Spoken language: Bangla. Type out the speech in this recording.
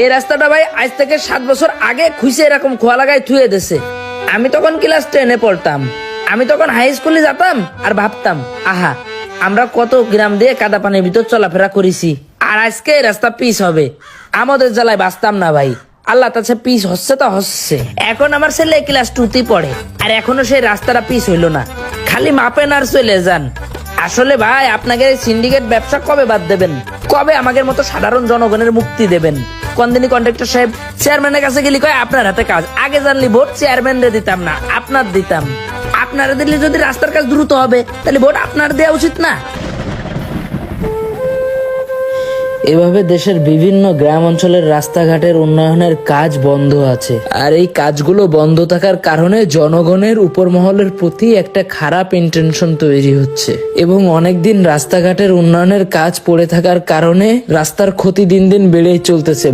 এই রাস্তাটা ভাই আজ থেকে 7 বছর আগে খুঁজে এরকম খোয়া লাগায় থুয়ে দিছে। আমি তখন ক্লাস 10-এ পড়তাম, আমি তখন হাই স্কুলে যেতাম আর ভাবতাম, আহা আমরা কত গ্রাম দিয়ে কাদা পানির ভিতর চলাফেরা করেছি, আর আজকে এই রাস্তা পিচ হবে, আমাদের জ্বালায় বাঁচতাম না ভাই। আল্লাহ তাছে পিচ হচ্ছে তো হচ্ছে। এখন আমার ছেলে ক্লাস 2-তে পড়ে, আর এখনো সেই রাস্তাটা পিচ হইলো না, খালি মাপেন আর চলে যান। আসলে ভাই আপনাকে সিন্ডিকেট ব্যবসা কবে বাদ দেবেন? কবে আমাদের মতো সাধারণ জনগণের মুক্তি দেবেন? কোনদিনই কন্ট্রাক্টর সাহেব চেয়ারম্যানের কাছে গেলি কয় আপনার হাতে কাজ, আগে জানলি ভোট চেয়ারম্যানরে দিতাম না আপনার দিতাম। আপনারা দিলে যদি রাস্তার কাজ দ্রুত হবে তাহলে ভোট আপনার দেওয়া উচিত না? এভাবে দেশের বিভিন্ন গ্রাম অঞ্চলের রাস্তাঘাটের উন্নয়নের কাজ বন্ধ আছে, আর এই কাজগুলো বন্ধ থাকার কারণে জনগণের উপর মহলের প্রতি একটা খারাপ ইন্টেনশন তৈরি হচ্ছে, এবং অনেকদিন রাস্তাঘাটের উন্নয়নের কাজ পড়ে থাকার কারণে রাস্তার ক্ষতি দিন দিন বেড়েই চলতেছে।